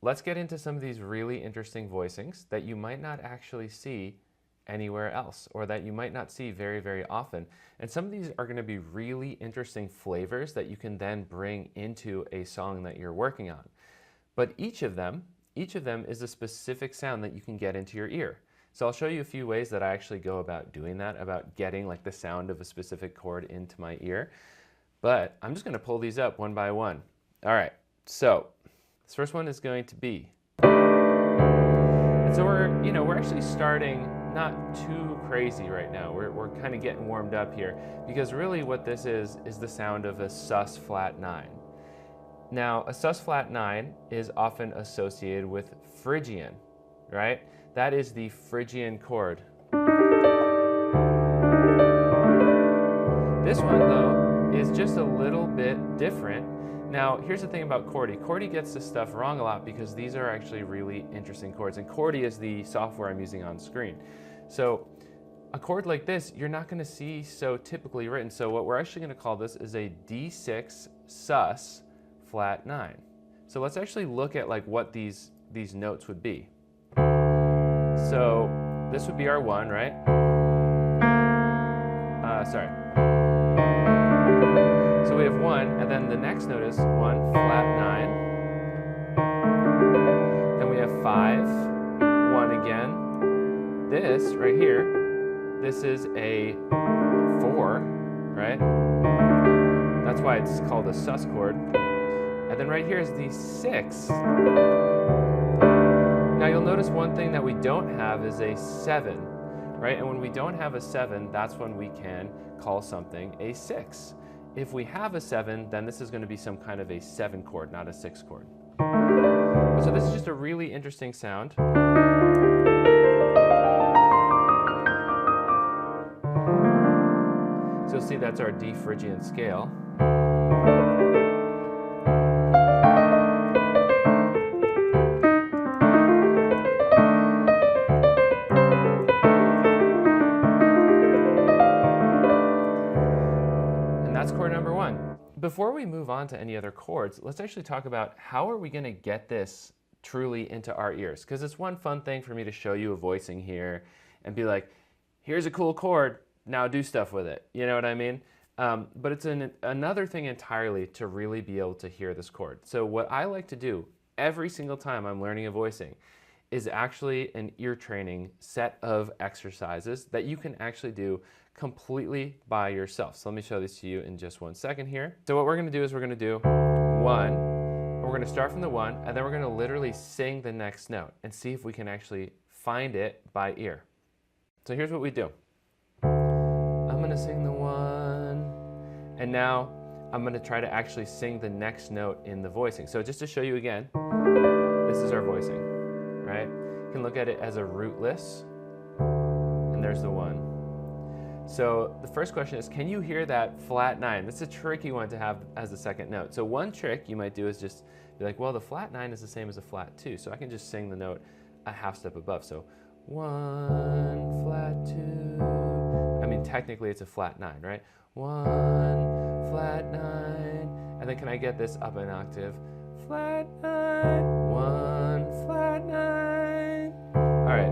let's get into some of these really interesting voicings that you might not actually see anywhere else, or that you might not see very, very often. And some of these are going to be really interesting flavors that you can then bring into a song that you're working on. But each of them is a specific sound that you can get into your ear. So I'll show you a few ways that I actually go about doing that, about getting like the sound of a specific chord into my ear. But I'm just going to pull these up one by one. All right, so this first one is going to be, and so we're actually starting not too crazy right now. We're kind of getting warmed up here, because really what this is the sound of a sus flat 9. Now, a sus flat 9 is often associated with Phrygian, right? That is the Phrygian chord. This one, though, is just a little bit different. Now, here's the thing about Chordy. Chordy gets this stuff wrong a lot because these are actually really interesting chords. And Chordy is the software I'm using on screen. So a chord like this, you're not going to see so typically written. So what we're actually going to call this is a D6 sus flat 9. So let's actually look at like what these notes would be. So this would be our 1, right? Sorry. So we have 1, and then the next note is 1 flat 9. Then we have 5, 1 again. This right here, this is a 4, right? That's why it's called a sus chord. And then right here is the 6. Now you'll notice one thing that we don't have is a 7, right? And when we don't have a 7, that's when we can call something a 6. If we have a 7, then this is going to be some kind of a 7 chord, not a 6 chord. So this is just a really interesting sound. So you'll see that's our D Phrygian scale. Chord number 1. Before we move on to any other chords, let's actually talk about how are we going to get this truly into our ears, because it's one fun thing for me to show you a voicing here and be like, here's a cool chord, now do stuff with it. You know what I mean? But it's another thing entirely to really be able to hear this chord. So what I like to do every single time I'm learning a voicing is actually an ear training set of exercises that you can actually do completely by yourself. So let me show this to you in just one second here. So what we're going to do is we're going to do 1, and we're going to start from the 1, and then we're going to literally sing the next note and see if we can actually find it by ear. So here's what we do. I'm going to sing the 1, and now I'm going to try to actually sing the next note in the voicing. So just to show you again, this is our voicing, right? You can look at it as a rootless, and there's the 1. So the first question is, can you hear that flat 9? That's a tricky one to have as the second note. So one trick you might do is just be like, well, the flat 9 is the same as a flat 2, so I can just sing the note a half step above. So 1 flat 2. I mean, technically it's a flat 9, right? 1 flat 9. And then can I get this up an octave? Flat 9. 1 flat 9. All right.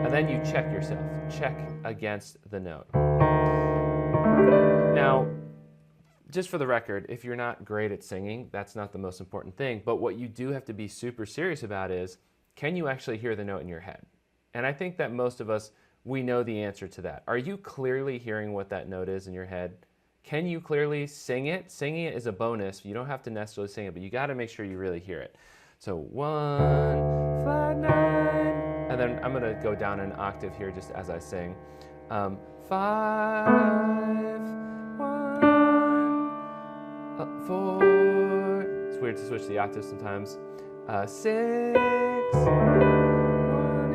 And then you check yourself. Check against the note. Now, just for the record, if you're not great at singing, that's not the most important thing. But what you do have to be super serious about is, can you actually hear the note in your head? And I think that most of us, we know the answer to that. Are you clearly hearing what that note is in your head? Can you clearly sing it? Singing it is a bonus. You don't have to necessarily sing it, but you got to make sure you really hear it. So 1 flat 9. And then I'm going to go down an octave here just as I sing. 5, 1, 4. It's weird to switch the octaves sometimes. 6, 1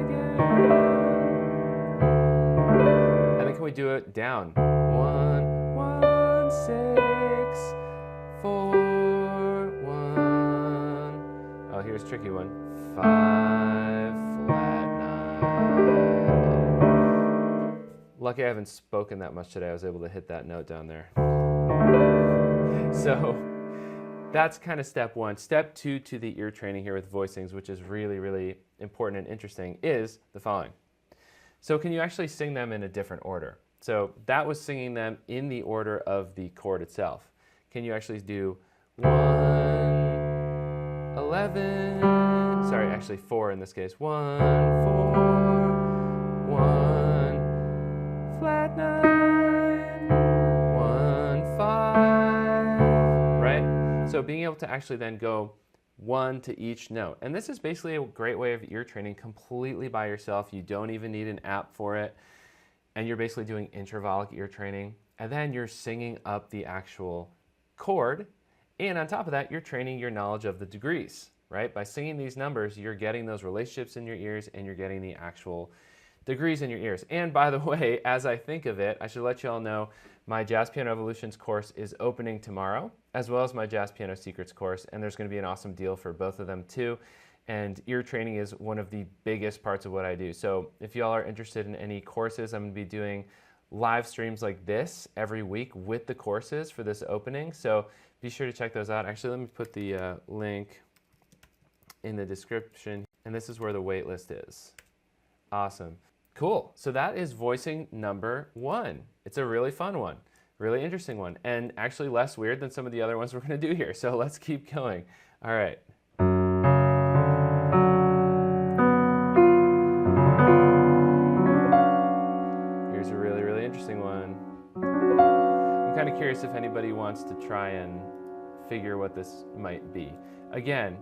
again. And then can we do it down? 1, 1, 6, 4, 1. Oh, here's a tricky one. 5, flat 9. Lucky I haven't spoken that much today. I was able to hit that note down there. So that's kind of step one. Step two to the ear training here with voicings, which is really, really important and interesting, is the following. So can you actually sing them in a different order? So that was singing them in the order of the chord itself. Can you actually do 1, 11, sorry, actually 4 in this case. 1, 4, 1, flat 9, 1, 5, right? So being able to actually then go 1 to each note. And this is basically a great way of ear training completely by yourself. You don't even need an app for it. And you're basically doing intervallic ear training. And then you're singing up the actual chord. And on top of that, you're training your knowledge of the degrees, right? By singing these numbers, you're getting those relationships in your ears and you're getting the actual degrees in your ears. And by the way, as I think of it, I should let you all know my Jazz Piano Evolutions course is opening tomorrow, as well as my Jazz Piano Secrets course. And there's going to be an awesome deal for both of them too. And ear training is one of the biggest parts of what I do. So if y'all are interested in any courses, I'm going to be doing live streams like this every week with the courses for this opening. So be sure to check those out. Actually, let me put the link in the description. And this is where the wait list is. Awesome. Cool. So that is voicing number 1. It's a really fun one, really interesting one, and actually less weird than some of the other ones we're going to do here. So let's keep going. All right. Here's a really, really interesting one. I'm kind of curious if anybody wants to try and figure what this might be. Again,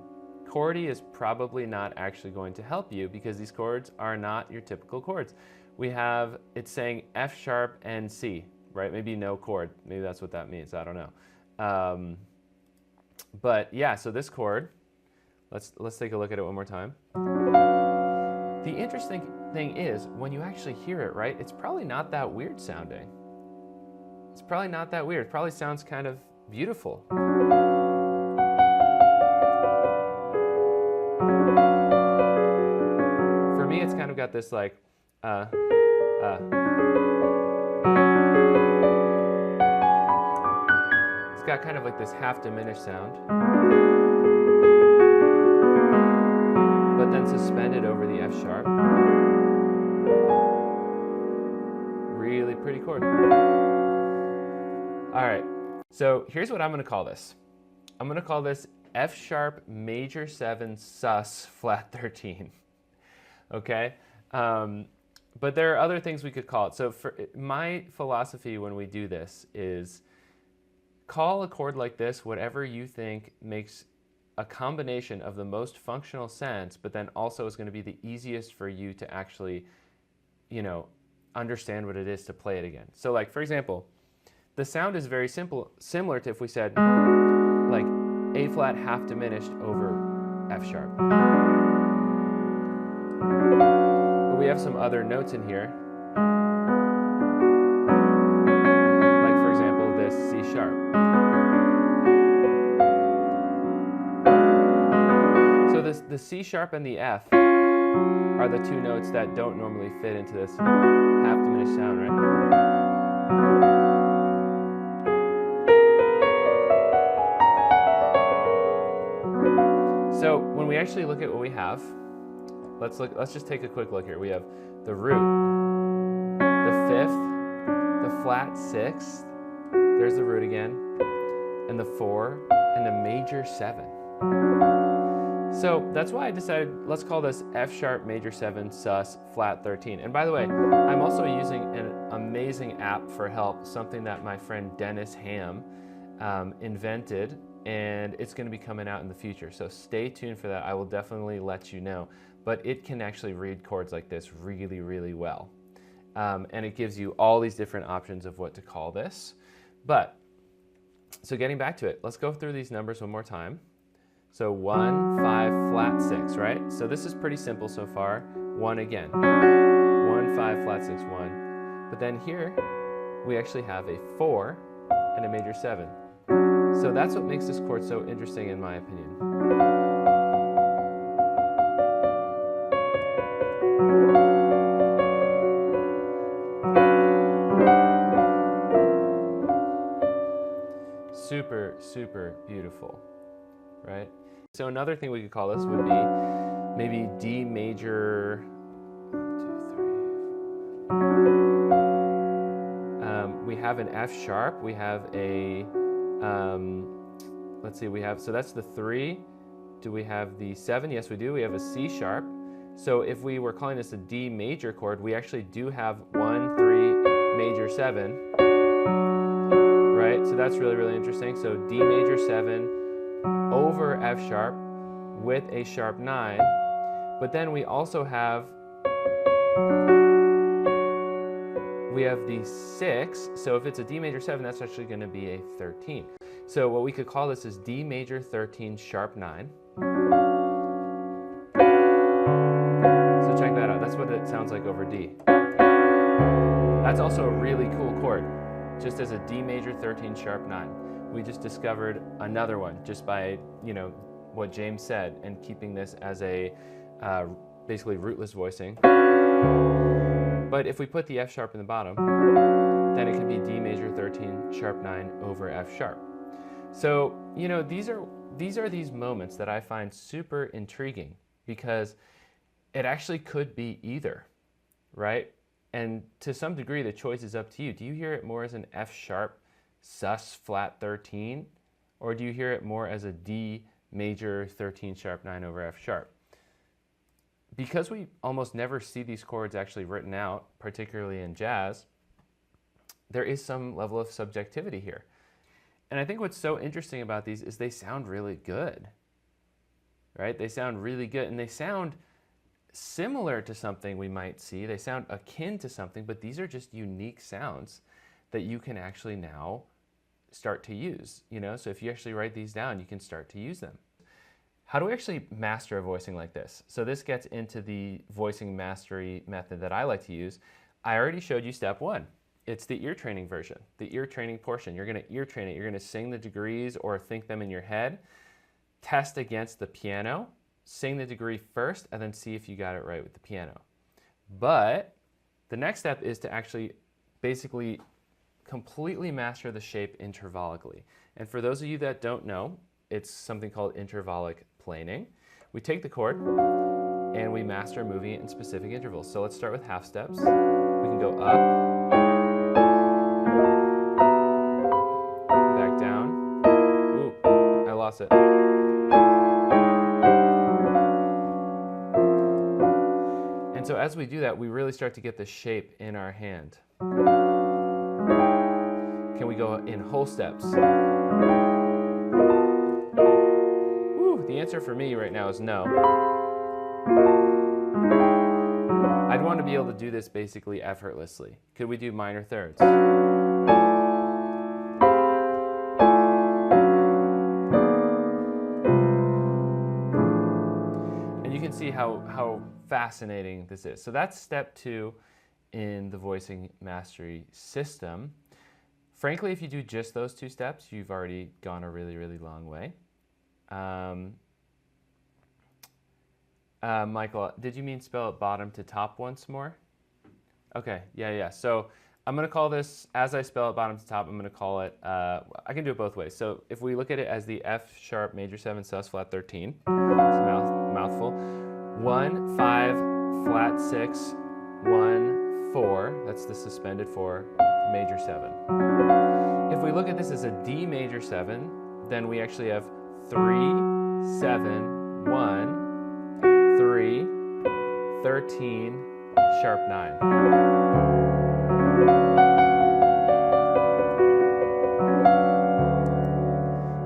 chordy is probably not actually going to help you because these chords are not your typical chords. We have, it's saying F sharp and C, right? Maybe no chord. Maybe that's what that means. I don't know. But yeah, so this chord, let's take a look at it one more time. The interesting thing is when you actually hear it, right? It's probably not that weird sounding. It's probably not that weird. It probably sounds kind of beautiful. For me, it's kind of got this like, it's got kind of like this half diminished sound, but then suspended over the F sharp. Really pretty chord. All right, so here's what I'm going to call this. I'm going to call this F sharp major 7 sus flat 13. Okay? But there are other things we could call it. So for my philosophy when we do this is call a chord like this whatever you think makes a combination of the most functional sense, but then also is going to be the easiest for you to actually, you know, understand what it is to play it again. So like, for example, the sound is very similar to if we said like A flat half diminished over F sharp. But we have some other notes in here, like for example this C sharp. So the C sharp and the F are the two notes that don't normally fit into this half diminished sound, right? So when we actually look at what we have, let's just take a quick look here. We have the root, the 5th, the flat 6th, there's the root again, and the 4, and the major 7. So that's why I decided let's call this F sharp major 7 sus flat 13. And by the way, I'm also using an amazing app for help, something that my friend Dennis Ham invented, and it's going to be coming out in the future. So stay tuned for that. I will definitely let you know. But it can actually read chords like this really, really well. And it gives you all these different options of what to call this. But, so getting back to it, let's go through these numbers one more time. So 1, 5, flat 6, right? So this is pretty simple so far. 1 again. 1, 5, flat 6, 1. But then here, we actually have a 4 and a major 7. So that's what makes this chord so interesting in my opinion. Super, super beautiful. right? So another thing we could call this would be maybe D major, 1, 2, 3. We have an F sharp, we have a, let's see, we have, so that's the 3. Do we have the 7? Yes, we do. We have a C sharp. So if we were calling this a D major chord, we actually do have 1, 3, major 7, right? So that's really, really interesting. So D major 7 over F sharp with a sharp 9. But then we also have, the 6. So if it's a D major 7, that's actually going to be a 13. So what we could call this is D major 13 sharp 9. So check that out. That's what it sounds like over D. That's also a really cool chord, just as a D major 13 sharp 9. We just discovered another one just by, what James said, and keeping this as a basically rootless voicing. But if we put the F sharp in the bottom, then it can be D major 13 sharp 9 over F sharp. So, these are these moments that I find super intriguing because it actually could be either, right? And to some degree, the choice is up to you. Do you hear it more as an F sharp sus flat 13, or do you hear it more as a D major 13 sharp 9 over F sharp? Because we almost never see these chords actually written out, particularly in jazz, there is some level of subjectivity here. And I think what's so interesting about these is they sound really good, right? They sound really good, and they sound similar to something we might see. They sound akin to something, but these are just unique sounds that you can actually now start to use, So if you actually write these down, you can start to use them. How do we actually master a voicing like this? So this gets into the voicing mastery method that I like to use. I already showed you step 1. It's the ear training version, the ear training portion. You're going to ear train it. You're going to sing the degrees or think them in your head, test against the piano, sing the degree first, and then see if you got it right with the piano. But the next step is to actually basically completely master the shape intervallically. And for those of you that don't know, it's something called intervallic planing. We take the chord and we master moving it in specific intervals. So let's start with half steps. We can go up, back down. Ooh, I lost it. And so as we do that, we really start to get the shape in our hand. Can we go in whole steps? The answer for me right now is no. I'd want to be able to do this basically effortlessly. Could we do minor thirds? And you can see how fascinating this is. So that's step 2 in the voicing mastery system. Frankly, if you do just those 2 steps, you've already gone a really, really long way. Michael, did you mean spell it bottom to top once more? Okay, yeah. So I'm going to call this, as I spell it bottom to top, I'm going to call it, I can do it both ways. So if we look at it as the F sharp major 7 sus flat 13, it's a mouthful, 1, 5, flat 6, 1, 4, that's the suspended 4, major 7. If we look at this as a D major 7, then we actually have 3, 7, 1, 3, 13, sharp 9.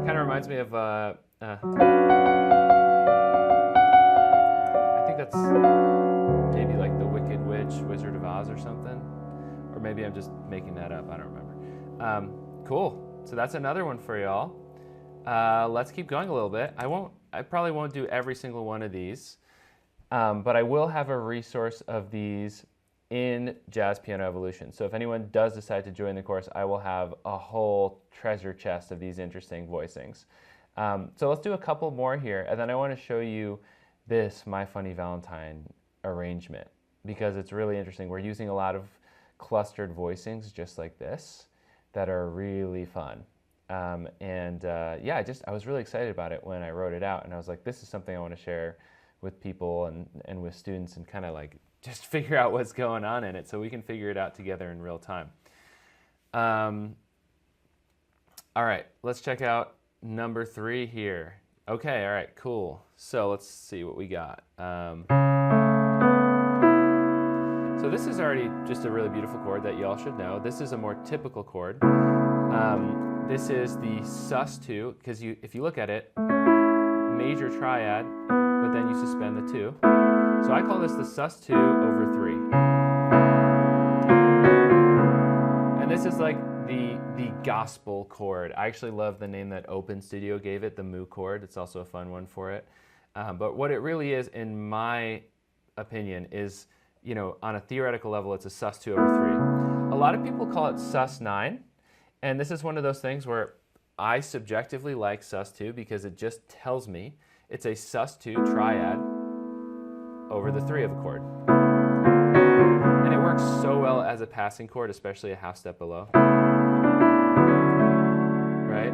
Kind of reminds me of, I think that's maybe like the Wicked Witch, Wizard of Oz or something. Or maybe I'm just making that up, I don't remember. Cool, so that's another one for y'all. Let's keep going a little bit. I probably won't do every single one of these, but I will have a resource of these in Jazz Piano Evolution. So if anyone does decide to join the course, I will have a whole treasure chest of these interesting voicings. So let's do a couple more here, and then I want to show you this My Funny Valentine arrangement because it's really interesting. We're using a lot of clustered voicings just like this that are really fun. Yeah, I was really excited about it when I wrote it out, and I was like, this is something I want to share with people and with students, and kind of like just figure out what's going on in it so we can figure it out together in real time. All right, let's check out number 3 here. Okay, all right, cool. So let's see what we got. So this is already just a really beautiful chord that you all should know. This is a more typical chord. This is the sus2, because if you look at it, major triad, but then you suspend the 2. So I call this the sus2 over 3. And this is like the gospel chord. I actually love the name that Open Studio gave it, the mu chord. It's also a fun one for it. But what it really is, in my opinion, is, you know, on a theoretical level, it's a sus2 over 3. A lot of people call it sus9, and this is one of those things where I subjectively like sus2 because it just tells me it's a sus2 triad over the 3 of a chord. And it works so well as a passing chord, especially a half step below. Right?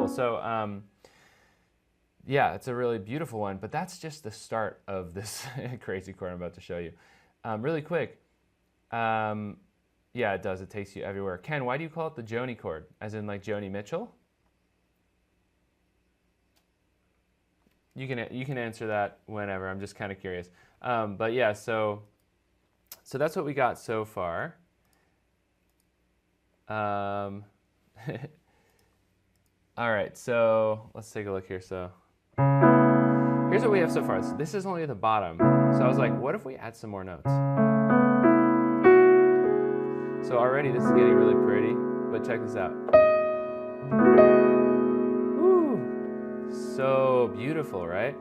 So, yeah, it's a really beautiful one, but that's just the start of this crazy chord I'm about to show you. Really quick, yeah, it does. It takes you everywhere. Ken, why do you call it the Joni chord? As in like Joni Mitchell? You can answer that whenever. I'm just kind of curious. But yeah, so that's what we got so far. All right, so let's take a look here. So here's what we have so far. This is only the bottom. So I was like, what if we add some more notes? So already this is getting really pretty, but check this out. Woo! So beautiful, right?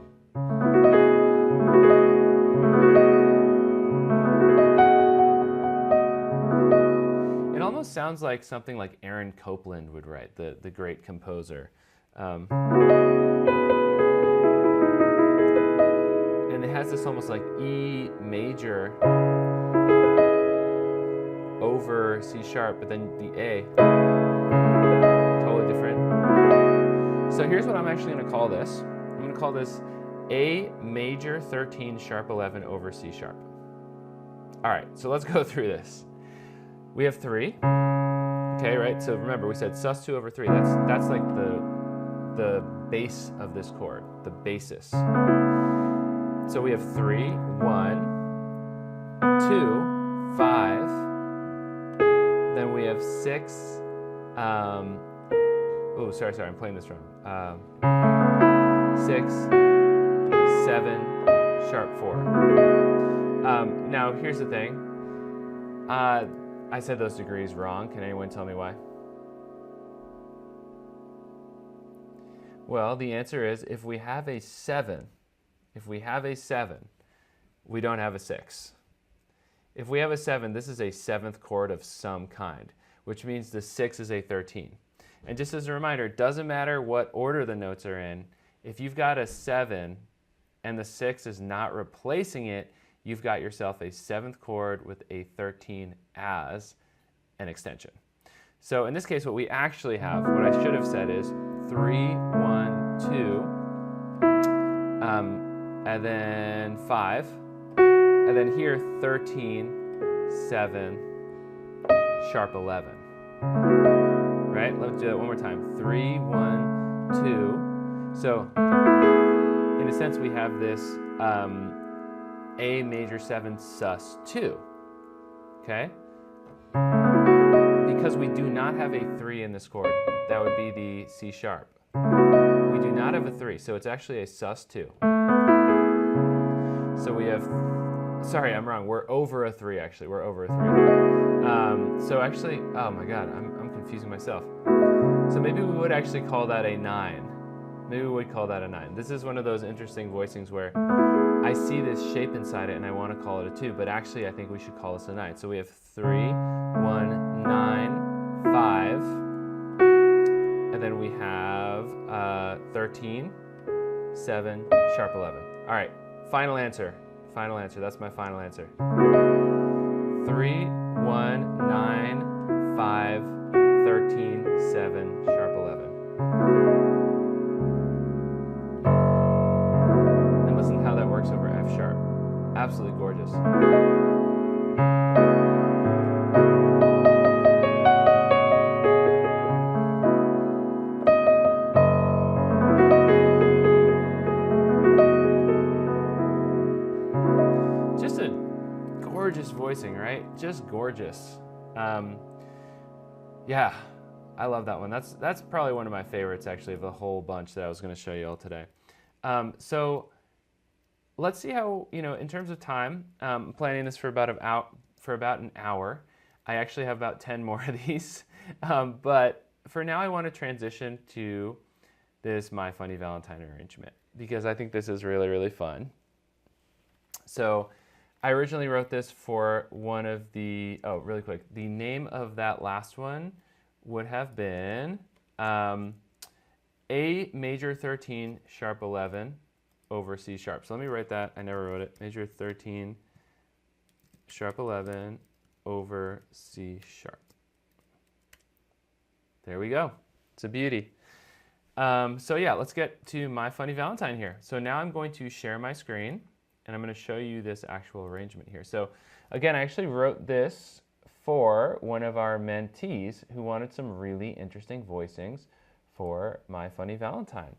Sounds like something like Aaron Copland would write, the great composer. And it has this almost like E major over C sharp, but then the A, totally different. So here's what I'm actually going to call this. I'm going to call this A major 13 sharp 11 over C sharp. All right, so let's go through this. We have 3, okay, right? So remember, we said sus2 over 3. That's like the base of this chord, the basis. So we have 3, 1, 2, 5. Then we have 6. Oh, sorry, I'm playing this wrong. 6, 7, sharp 4. Now here's the thing. I said those degrees wrong. Can anyone tell me why? Well, the answer is if we have a 7, we don't have a 6. If we have a 7, this is a 7th chord of some kind, which means the 6 is a 13. And just as a reminder, it doesn't matter what order the notes are in. If you've got a 7 and the 6 is not replacing it, you've got yourself a 7th chord with a 13 as an extension. So in this case, what we actually have, what I should have said is 3, 1, 2, and then 5, and then here 13, 7, sharp 11. Right? Let's do that one more time. 3, 1, 2. So in a sense, we have this A major 7 sus 2. Okay? Because we do not have a 3 in this chord. That would be the C sharp. We do not have a 3, so it's actually a sus 2. So we have, sorry, I'm wrong. We're over a 3, actually. We're over a 3. So actually, oh my God, I'm confusing myself. So maybe we would actually call that a 9. Maybe we would call that a 9. This is one of those interesting voicings where I see this shape inside it and I want to call it a 2, but actually I think we should call this a 9. So we have 3, 1, 9, 5, and then we have 13, 7, sharp 11. All right, final answer. Final answer. That's my final answer. 3, 1, 9, 5, 13, 7, sharp 11. And listen to how that works over F sharp. Absolutely gorgeous. Just a gorgeous voicing, right? Just gorgeous. Yeah, I love that one. That's probably one of my favorites, actually, of the whole bunch that I was going to show you all today. So let's see how, in terms of time, I'm planning this for about an hour. I actually have about 10 more of these. But for now, I want to transition to this My Funny Valentine arrangement because I think this is really, really fun. So I originally wrote this for one of the, really quick, the name of that last one would have been A major 13, sharp 11 over C sharp. So let me write that. I never wrote it. Major 13, sharp 11 over C sharp. There we go. It's a beauty. So yeah, let's get to My Funny Valentine here. So now I'm going to share my screen and I'm going to show you this actual arrangement here. So again, I actually wrote this for one of our mentees who wanted some really interesting voicings for My Funny Valentine.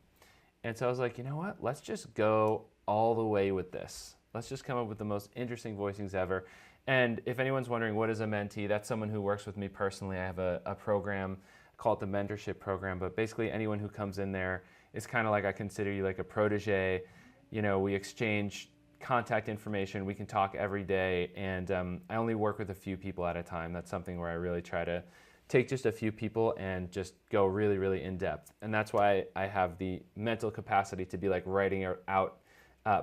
And so I was like, you know what? Let's just go all the way with this. Let's just come up with the most interesting voicings ever. And if anyone's wondering what is a mentee, that's someone who works with me personally. I have a program called the mentorship program, but basically anyone who comes in there is kind of like, I consider you like a protege. We exchange contact information, we can talk every day, and I only work with a few people at a time. That's something where I really try to take just a few people and just go really, really in depth. And that's why I have the mental capacity to be like writing out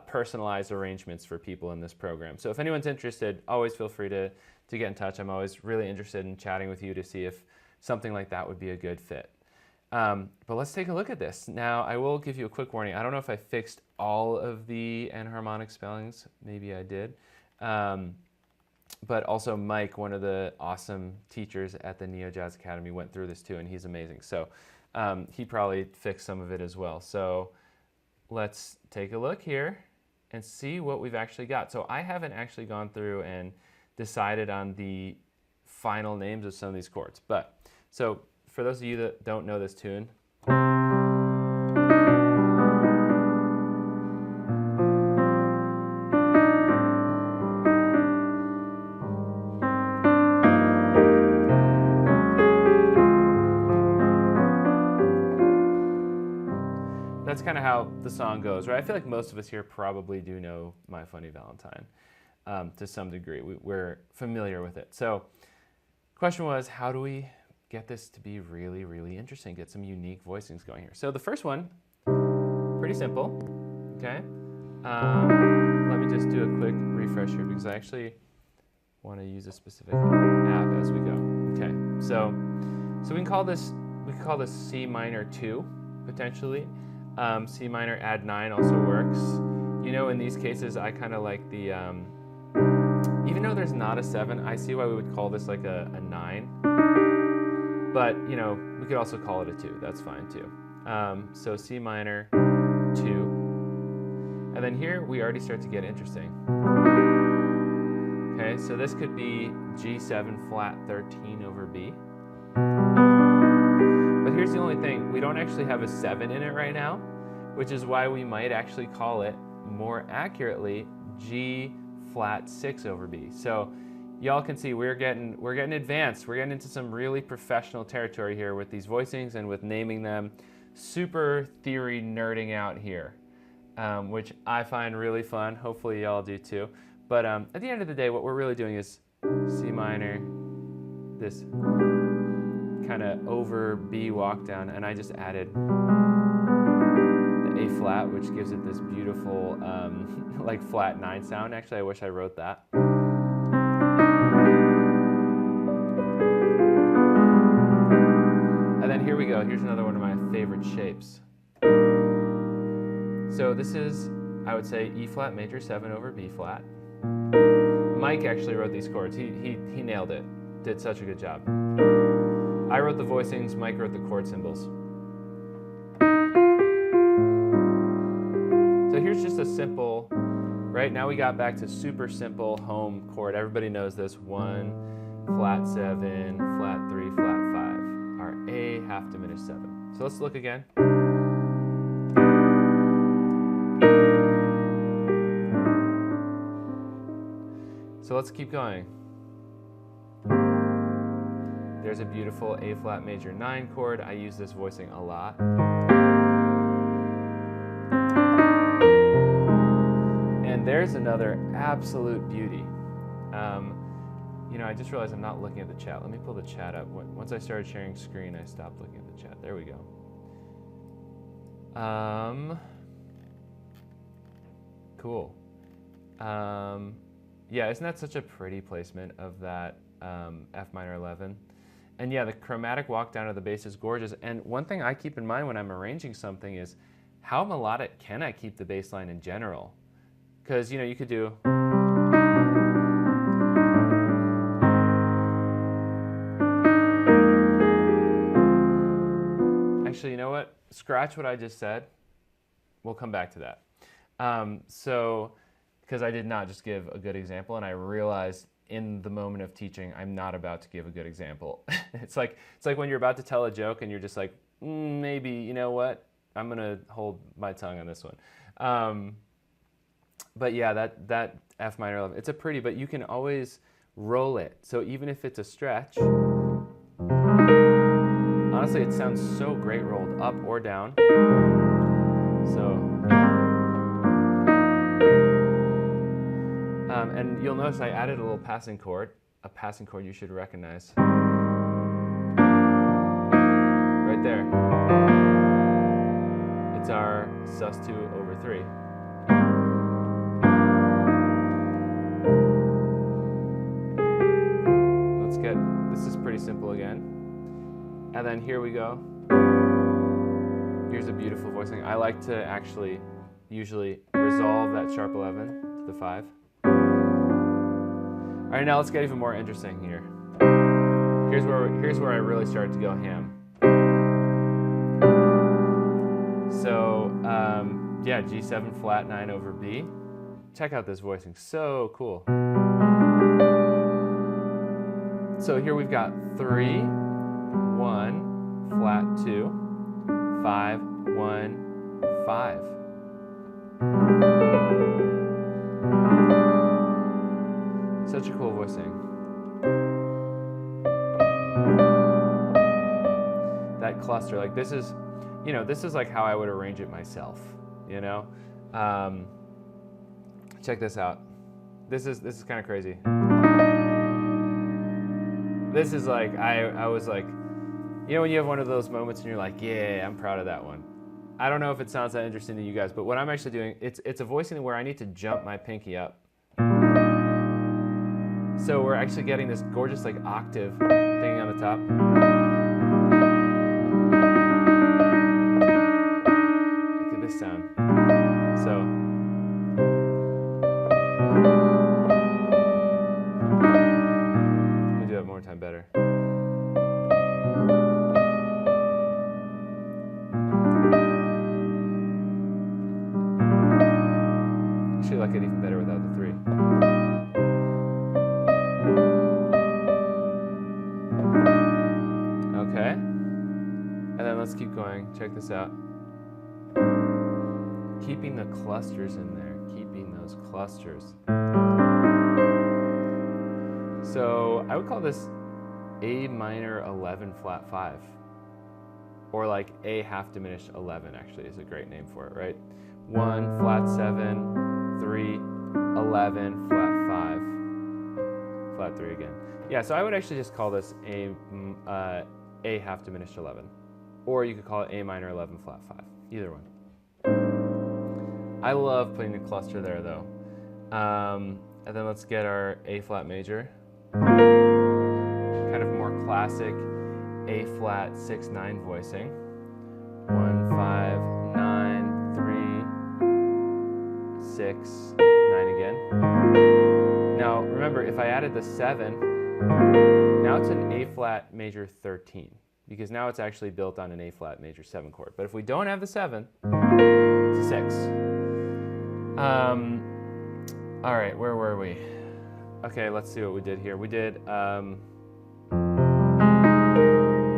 personalized arrangements for people in this program. So if anyone's interested, always feel free to get in touch. I'm always really interested in chatting with you to see if something like that would be a good fit. But let's take a look at this. Now, I will give you a quick warning. I don't know if I fixed all of the enharmonic spellings. Maybe I did. But also Mike, one of the awesome teachers at the Neo Jazz Academy, went through this too, and he's amazing. So he probably fixed some of it as well. So let's take a look here and see what we've actually got. So I haven't actually gone through and decided on the final names of some of these chords. But so for those of you that don't know this tune, that's kind of how the song goes, right? I feel like most of us here probably do know My Funny Valentine to some degree. We're familiar with it. So question was, how do we get this to be really, really interesting, get some unique voicings going here? So the first one, pretty simple, okay? Let me just do a quick refresh here because I actually want to use a specific app as we go. Okay, so we can call this C minor 2, potentially. C minor add 9 also works. In these cases, I kind of like the, even though there's not a 7, I see why we would call this like a 9. But, we could also call it a 2. That's fine too. So C minor 2. And then here we already start to get interesting. Okay, so this could be G7 flat 13 over B. But here's the only thing, we don't actually have a 7 in it right now, which is why we might actually call it more accurately G flat 6 over B. So y'all can see we're getting advanced. We're getting into some really professional territory here with these voicings and with naming them. Super theory nerding out here, which I find really fun. Hopefully y'all do too. But at the end of the day, what we're really doing is C minor, this kind of over B walk down, and I just added flat, which gives it this beautiful like flat 9 sound. Actually, I wish I wrote that. And then here we go. Here's another one of my favorite shapes. So this is, I would say, E flat major 7 over B flat. Mike actually wrote these chords. He nailed it. Did such a good job. I wrote the voicings, Mike wrote the chord symbols. So here's just a simple, right now we got back to super simple home chord. Everybody knows this. 1, flat 7, flat 3, flat 5. Our A half diminished 7. So let's look again. So let's keep going. There's a beautiful A flat major 9 chord. I use this voicing a lot. And there's another absolute beauty. You know, I just realized I'm not looking at the chat. Let me pull the chat up. Once I started sharing screen, I stopped looking at the chat. There we go. Cool. Yeah, isn't that such a pretty placement of that F minor 11? And yeah, the chromatic walk down to the bass is gorgeous. And one thing I keep in mind when I'm arranging something is how melodic can I keep the bass line in general? Because, you know, you could do... Actually, you know what? Scratch what I just said. We'll come back to that. Because I did not just give a good example, and I realized in the moment of teaching, I'm not about to give a good example. It's like when you're about to tell a joke and you're just like, maybe, you know what? I'm gonna hold my tongue on this one. But yeah, that F minor 11, it's a pretty, but you can always roll it. So even if it's a stretch, honestly, it sounds so great rolled up or down. So. And you'll notice I added a little passing chord, a passing chord you should recognize. Right there. It's our sus2 over 3. Let's get, this is pretty simple again. And then here we go. Here's a beautiful voicing. I like to actually usually resolve that sharp 11 to the 5. All right, now let's get even more interesting here. Here's where I really started to go ham. So yeah, G7 flat 9 over B. Check out this voicing, so cool. So here we've got 3, 1, flat 2, 5, 1, 5. Such a cool voicing. That cluster, like this is, you know, this is like how I would arrange it myself, you know? Check this out. This is kind of crazy. This is like, I was like, you know when you have one of those moments and you're like, yeah, I'm proud of that one. I don't know if it sounds that interesting to you guys, but what I'm actually doing, it's a voicing where I need to jump my pinky up. So we're actually getting this gorgeous like octave thing on the top. Look at this sound. So. Let me do that one more time better. Actually, I like it even better without the 3. Okay, and then let's keep going. Check this out. Keeping the clusters in there, keeping those clusters. So I would call this A minor 11 flat 5, or like A half diminished 11 actually is a great name for it, right? 1, flat 7, 3, 11, flat 5, flat 3 again. Yeah, so I would actually just call this A half diminished 11. Or you could call it A minor 11 flat 5, either one. I love putting the cluster there though. And then let's get our A flat major. Kind of more classic A flat 6/9 voicing. 1, 5, 9, 3, 6, 9 again. Now remember, if I added the 7, now it's an A flat major 13, because now it's actually built on an A flat major 7 chord. But if we don't have the 7, it's a 6. All right, where were we? Okay, let's see what we did here. We did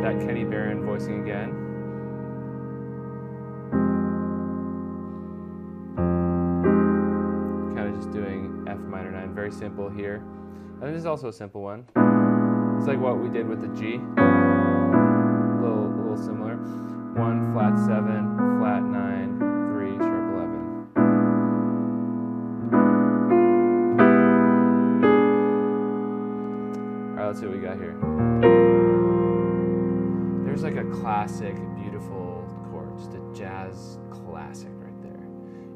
that Kenny Barron voicing again. Kind of just doing F minor 9, very simple here. And this is also a simple one. It's like what we did with the G. A little similar. 1, flat 7, flat 9, 3, sharp 11. All right, let's see what we got here. There's like a classic, beautiful chord, just a jazz classic right there.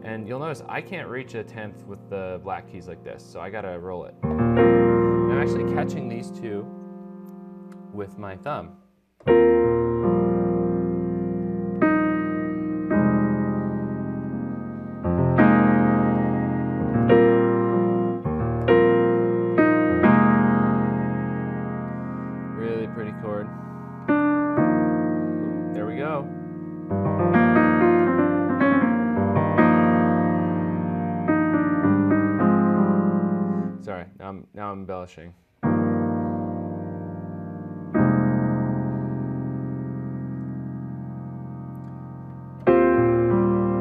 And you'll notice I can't reach a 10th with the black keys like this, so I gotta roll it. And I'm actually catching these two with my thumb. Really pretty chord. There we go. Sorry, now I'm embellishing.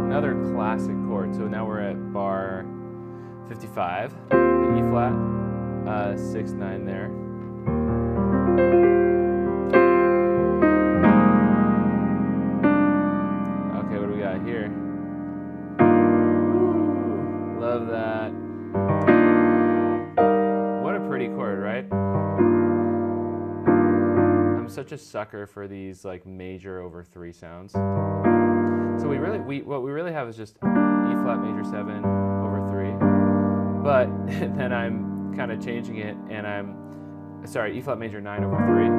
Another classic chord. So now we're at bar 55, the E flat, 6/9 there. Okay, what do we got here? Woo, love that. What a pretty chord, right? I'm such a sucker for these like major over 3 sounds. So what we really have is just E flat major 7 over 3, but then I'm kind of changing it, and E flat major 9 over 3,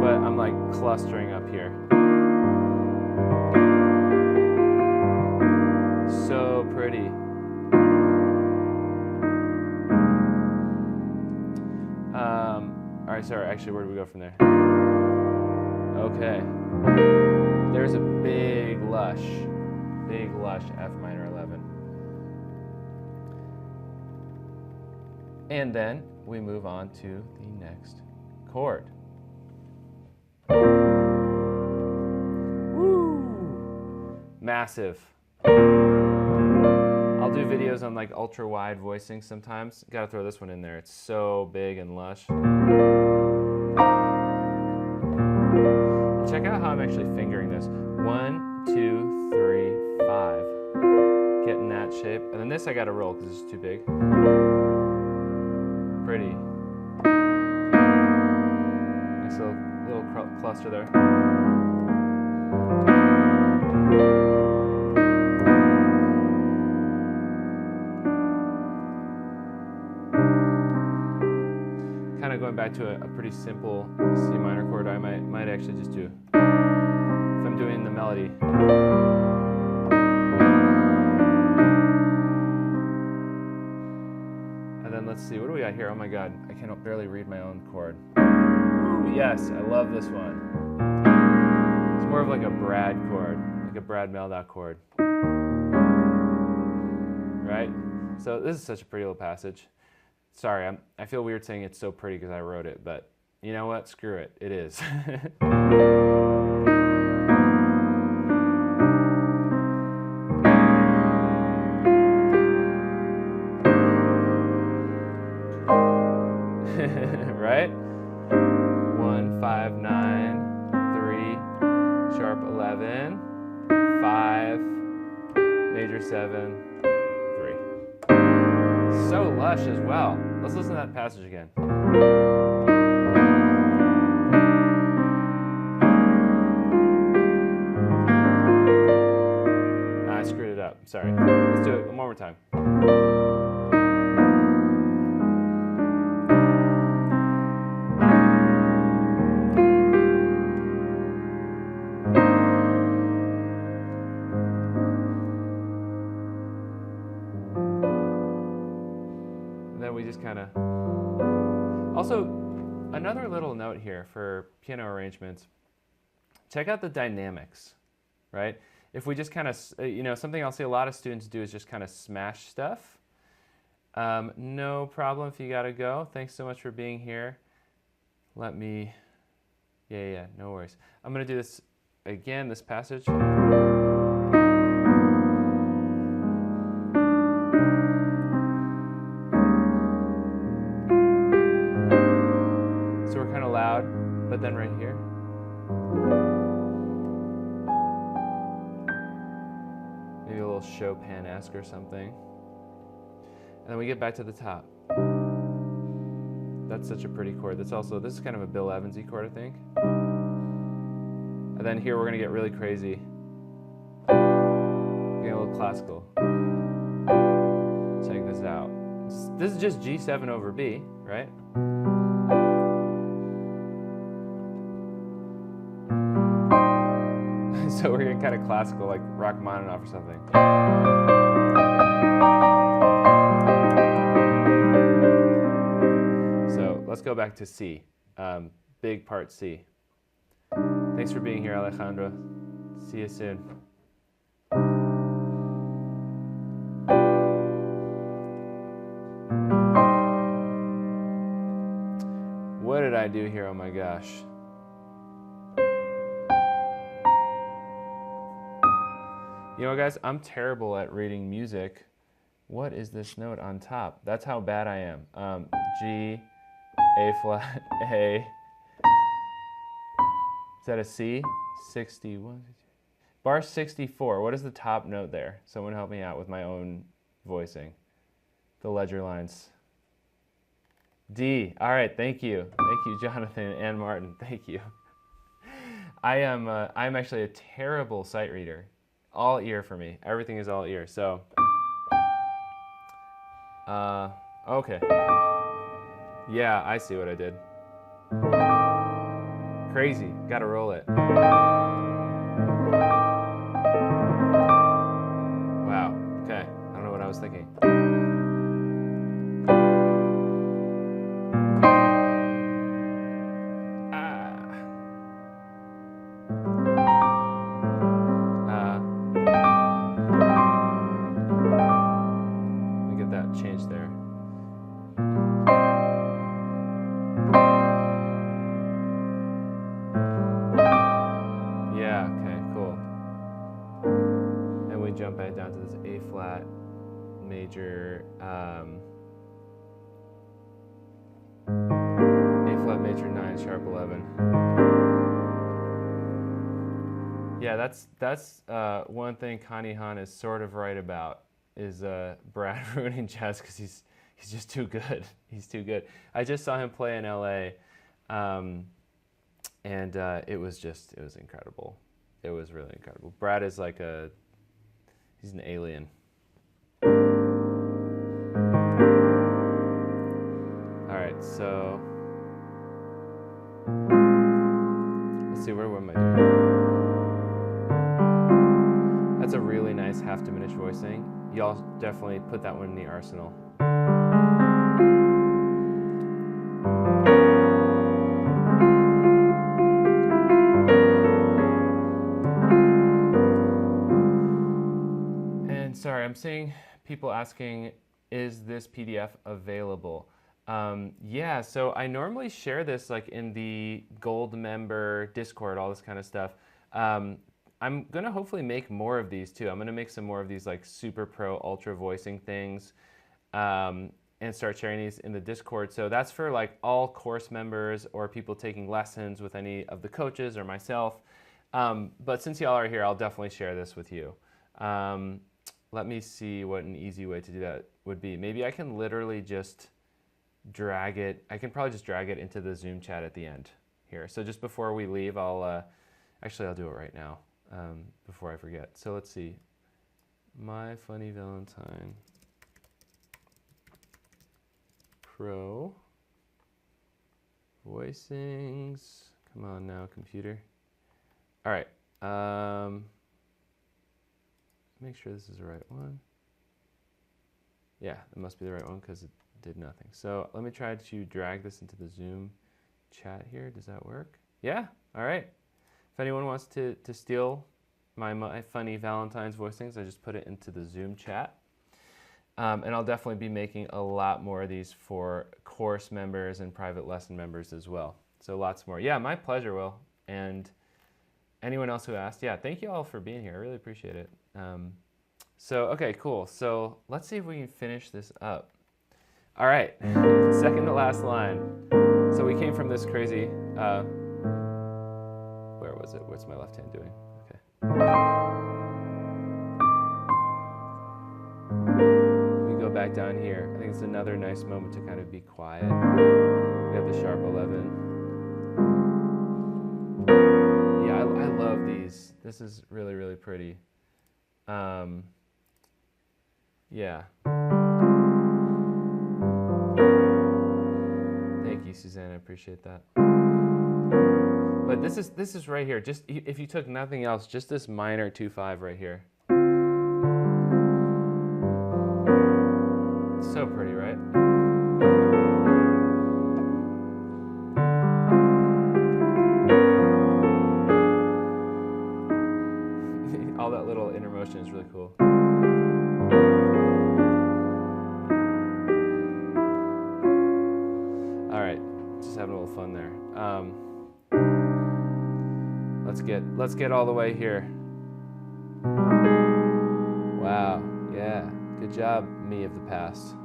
but I'm like clustering up here. So pretty. All right, sorry, actually, where do we go from there? Okay. There's a big lush F minor 11. And then we move on to the next chord. Woo! Massive. I'll do videos on like ultra wide voicing sometimes. Gotta throw this one in there. It's so big and lush. Check out how I'm actually fingering this. 1, 2, 3, 5. Getting that shape. And then this I gotta roll because it's too big. Pretty. Nice little cluster there. Kind of going back to a pretty simple C minor chord, I might actually just do, if I'm doing the melody. And then let's see, what do we got here? Oh my God, I can barely read my own chord. Ooh, yes, I love this one. It's more of like a Brad chord, like a Brad Meldau chord. Right? So this is such a pretty little passage. Sorry, I feel weird saying it's so pretty because I wrote it, but you know what? Screw it. It is. Right? 1, 5, 9, 3, sharp 11, 5, major 7, 3. So lush as well. Let's listen to that passage again. I screwed it up. sorry. Let's do it one more time. And then we just kind of... Also, another little note here for piano arrangements. Check out the dynamics, right? If we just kind of, something I'll see a lot of students do is just kind of smash stuff. No problem if you gotta go. Thanks so much for being here. Let me, yeah, no worries. I'm gonna do this again, this passage. So we're kind of loud, but then right here. Maybe a little Chopin-esque or something. And then we get back to the top. That's such a pretty chord. That's also, this is kind of a Bill Evans-y chord, I think. And then here we're gonna get really crazy. Getting a little classical. Check this out. This is just G7 over B, right? So we're getting kind of classical, like Rachmaninoff or something. So let's go back to C, big part C. Thanks for being here, Alejandro. See you soon. What did I do here? Oh my gosh. You know, guys, I'm terrible at reading music. What is this note on top? That's how bad I am. G, A flat, A. Is that a C? 61. Bar 64. What is the top note there? Someone help me out with my own voicing. The ledger lines. D. All right, thank you. Thank you, Jonathan and Martin. Thank you. I'm actually a terrible sight reader. All ear for me. Everything is all ear. So, okay. Yeah, I see what I did. Crazy. Gotta roll it. Wow. Okay. I don't know what I was thinking. Change there. Yeah, okay, cool. And we jump back down to this A flat major, A flat major 9, sharp 11. Yeah, that's one thing Connie Han is sort of right about. Is Brad ruining jazz because he's just too good. He's too good. I just saw him play in LA, and it was incredible. It was really incredible. Brad is like he's an alien. All right, so let's see, what am I doing? That's a really nice half diminished voicing. Y'all definitely put that one in the arsenal. And sorry, I'm seeing people asking, is this PDF available? Yeah, so I normally share this like in the gold member Discord, all this kind of stuff. I'm gonna hopefully make more of these too. I'm gonna make some more of these like super pro ultra voicing things and start sharing these in the Discord. So that's for like all course members or people taking lessons with any of the coaches or myself. But since y'all are here, I'll definitely share this with you. Let me see what an easy way to do that would be. Maybe I can literally just drag it. I can probably just drag it into the Zoom chat at the end here. So just before we leave, I'll do it right now. Before I forget. So let's see. My Funny Valentine Pro Voicings. Come on now, computer. All right. Make sure this is the right one. Yeah, it must be the right one because it did nothing. So let me try to drag this into the Zoom chat here. Does that work? Yeah. All right. If anyone wants to steal my Funny Valentine's voicings, I just put it into the Zoom chat. And I'll definitely be making a lot more of these for course members and private lesson members as well. So lots more. Yeah, my pleasure, Will. And anyone else who asked, yeah, thank you all for being here. I really appreciate it. Okay, cool. So let's see if we can finish this up. All right, second to last line. So we came from this crazy, where was it? What's my left hand doing? Okay. We go back down here. I think it's another nice moment to kind of be quiet. We have the sharp 11. Yeah, I love these. This is really, really pretty. Yeah. Thank you, Suzanne. I appreciate that. But this is right here. Just if you took nothing else, just this minor 2/5 right here. It's so pretty, right? All that little inner motion is really cool. All right, just having a little fun there. Let's get all the way here. Wow, yeah, good job, me of the past.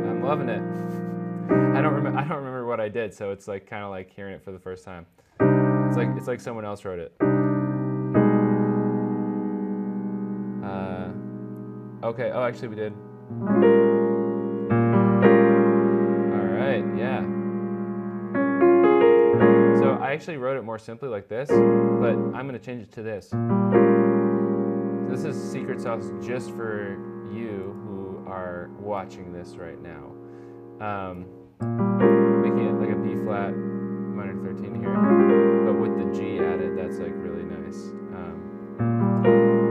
I'm loving it. I don't remember what I did, so it's like kind of like hearing it for the first time. It's like someone else wrote it. Okay. Oh, actually, we did. All right. Yeah. So I actually wrote it more simply like this, but I'm going to change it to this. So this is secret sauce just for you who are watching this right now. Making it like a B flat minor 13 here, but with the G added. That's like really nice.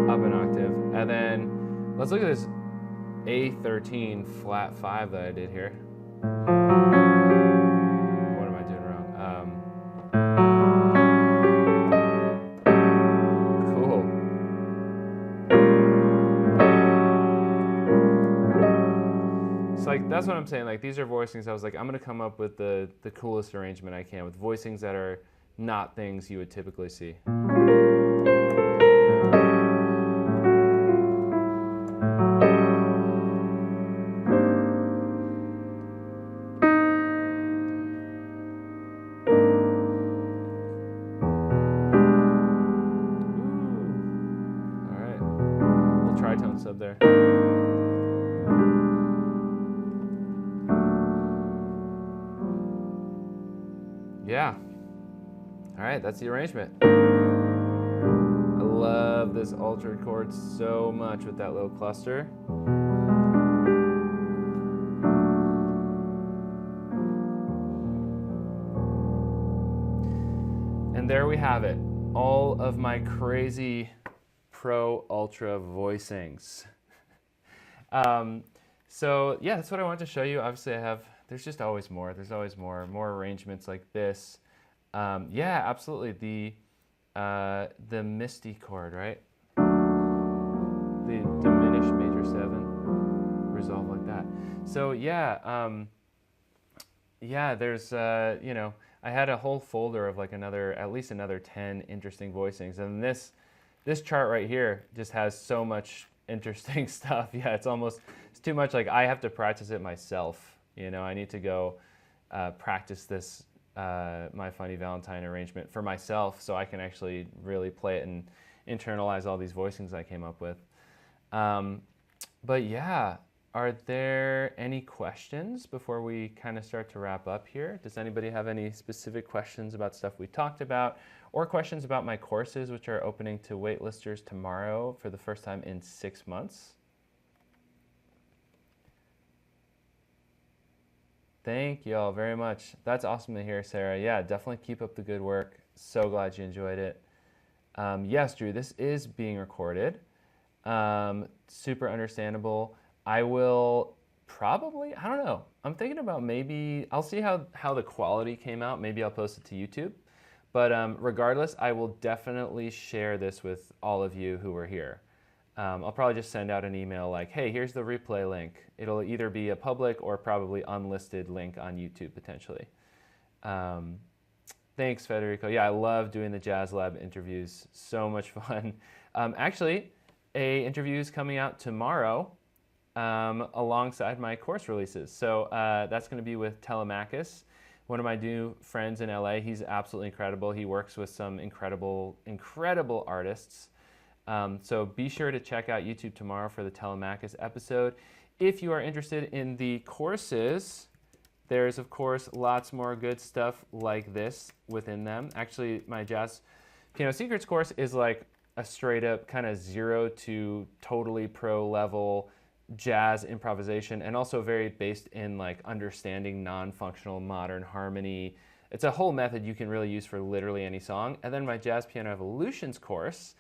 Up an octave, and then let's look at this A13 flat 5 that I did here. What am I doing wrong? Cool. It's like, that's what I'm saying. Like, these are voicings. I was like, I'm going to come up with the coolest arrangement I can with voicings that are not things you would typically see. Up there. Yeah. All right, that's the arrangement. I love this altered chord so much with that little cluster. And there we have it. All of my crazy Pro Ultra voicings. So yeah, that's what I wanted to show you. Obviously there's just always more. There's always more arrangements like this. Yeah, absolutely. The Misty chord, right? The diminished major 7, resolve like that. So yeah, yeah, there's, you know, I had a whole folder of like at least another 10 interesting voicings. And this chart right here just has so much interesting stuff. Yeah, it's too much. Like, I have to practice it myself. You know, I need to go practice this My Funny Valentine arrangement for myself so I can actually really play it and internalize all these voicings I came up with. But yeah, Are there any questions before we kind of start to wrap up here? Does anybody have any specific questions about stuff we talked about, or questions about my courses, which are opening to waitlisters tomorrow for the first time in 6 months? Thank you all very much. That's awesome to hear, Sarah. Yeah, definitely keep up the good work. So glad you enjoyed it. Yes, Drew, this is being recorded. Super understandable. I will probably, I don't know. I'm thinking about maybe, I'll see how the quality came out. Maybe I'll post it to YouTube. But regardless, I will definitely share this with all of you who were here. I'll probably just send out an email like, hey, here's the replay link. It'll either be a public or probably unlisted link on YouTube potentially. Thanks, Federico. Yeah, I love doing the Jazz Lab interviews. So much fun. Actually, a interview is coming out tomorrow alongside my course releases. So that's going to be with Telemachus, one of my new friends in LA. He's absolutely incredible. He works with some incredible artists. So be sure to check out YouTube tomorrow for the Telemachus episode. If you are interested in the courses, there's, of course, lots more good stuff like this within them. Actually, my Jazz Piano Secrets course is like a straight up kind of 0 to totally pro level jazz improvisation, and also very based in like understanding non-functional modern harmony. It's a whole method you can really use for literally any song. And then my Jazz Piano Evolutions course,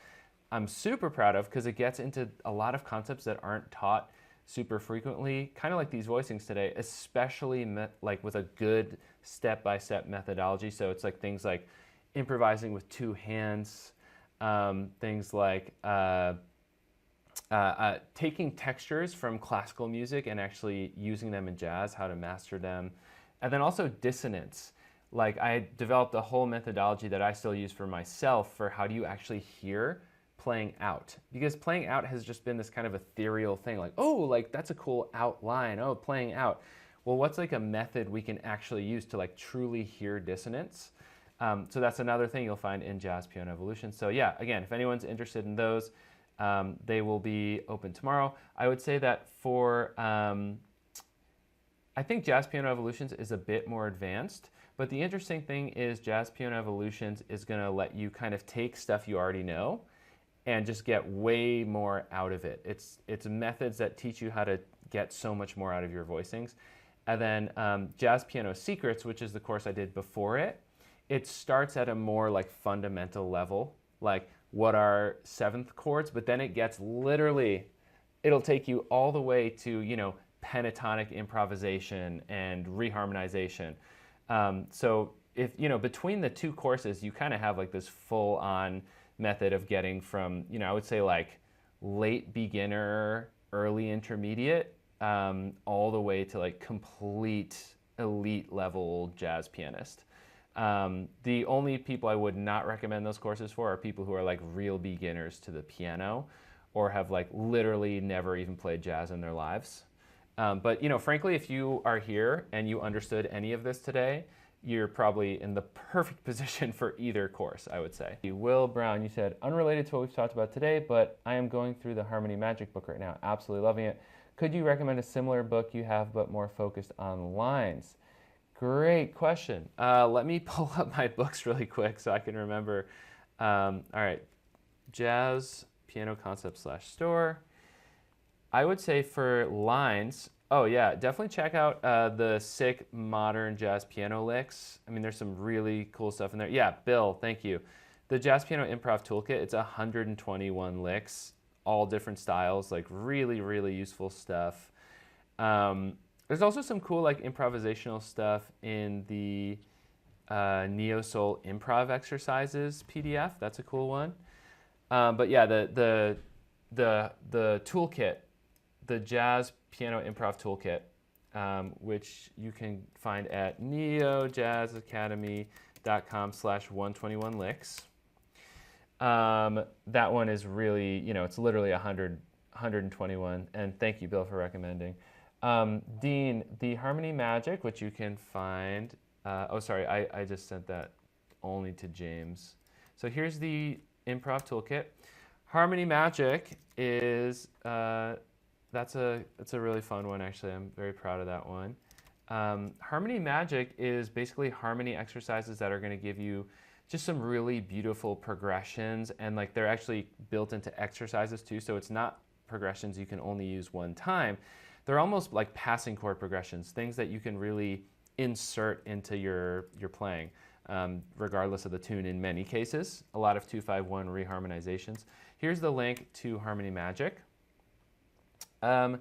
I'm super proud of because it gets into a lot of concepts that aren't taught super frequently, kind of like these voicings today, especially like with a good step-by-step methodology. So it's like things like improvising with 2 hands, things like taking textures from classical music and actually using them in jazz, how to master them. And then also dissonance. Like I developed a whole methodology that I still use for myself for how do you actually hear playing out, because playing out has just been this kind of ethereal thing, like, oh, like that's a cool outline, oh, playing out. Well, what's like a method we can actually use to like truly hear dissonance? So that's another thing you'll find in Jazz Piano Evolution. So yeah, again, if anyone's interested in those, they will be open tomorrow. I would say that for, I think Jazz Piano Evolutions is a bit more advanced, but the interesting thing is Jazz Piano Evolutions is gonna let you kind of take stuff you already know and just get way more out of it. It's methods that teach you how to get so much more out of your voicings. And then Jazz Piano Secrets, which is the course I did before it, it starts at a more like fundamental level, like what are 7th chords, but then it gets literally, it'll take you all the way to, you know, pentatonic improvisation and reharmonization. So if, you know, between the 2 courses, you kind of have like this full on method of getting from, you know, I would say like late beginner, early intermediate, all the way to like complete elite level jazz pianist. The only people I would not recommend those courses for are people who are like real beginners to the piano or have like literally never even played jazz in their lives. But, you know, frankly, if you are here and you understood any of this today, you're probably in the perfect position for either course, I would say. Will Brown, you said, unrelated to what we've talked about today, but I am going through the Harmony Magic book right now. Absolutely loving it. Could you recommend a similar book you have, but more focused on lines? Great question. Let me pull up my books really quick so I can remember. All right, Jazz Piano Concept / store. I would say for lines, oh yeah, definitely check out the sick modern jazz piano licks. I mean, there's some really cool stuff in there. Yeah, Bill, thank you. The Jazz Piano Improv Toolkit, it's 121 licks, all different styles, like really, really useful stuff. There's also some cool like improvisational stuff in the Neo Soul Improv Exercises PDF. That's a cool one. But yeah, the toolkit, the Jazz Piano Improv Toolkit, which you can find at neojazzacademy.com/121licks. That one is really, you know, it's literally 121, and thank you, Bill, for recommending. Dean, the Harmony Magic, which you can find, oh, sorry, I just sent that only to James. So here's the Improv Toolkit. Harmony Magic is that's a really fun one, actually. I'm very proud of that one. Harmony Magic is basically harmony exercises that are going to give you just some really beautiful progressions, and like they're actually built into exercises too, so it's not progressions you can only use one time. They're almost like passing chord progressions, things that you can really insert into your playing, regardless of the tune in many cases. A lot of 2-5-1 reharmonizations. Here's the link to Harmony Magic. I'm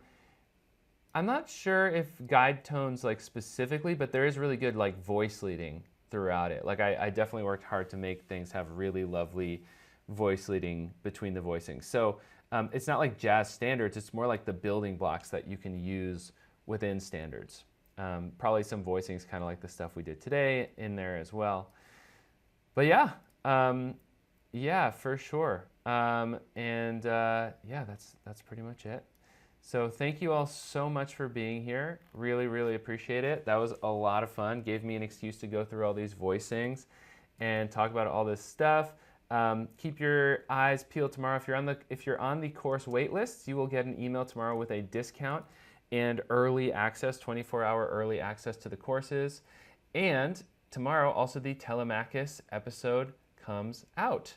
not sure if guide tones like specifically, but there is really good like voice leading throughout it. Like I definitely worked hard to make things have really lovely voice leading between the voicings. So it's not like jazz standards, it's more like the building blocks that you can use within standards. Probably some voicings kind of like the stuff we did today in there as well. But yeah, yeah, for sure. Yeah, that's pretty much it. So thank you all so much for being here. Really, really appreciate it. That was a lot of fun. Gave me an excuse to go through all these voicings and talk about all this stuff. Keep your eyes peeled tomorrow. If you're on the course waitlist, you will get an email tomorrow with a discount and early access, 24-hour early access to the courses. And tomorrow, also the Telemachus episode comes out.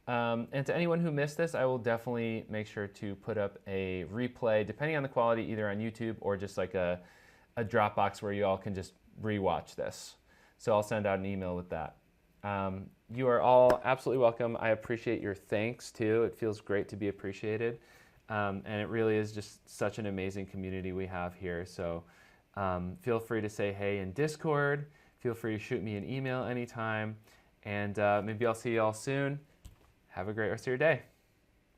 And to anyone who missed this, I will definitely make sure to put up a replay, depending on the quality, either on YouTube or just like a Dropbox where you all can just rewatch this. So I'll send out an email with that. You are all absolutely welcome. I appreciate your thanks too. It feels great to be appreciated. And it really is just such an amazing community we have here. So feel free to say hey in Discord. Feel free to shoot me an email anytime. And maybe I'll see you all soon. Have a great rest of your day.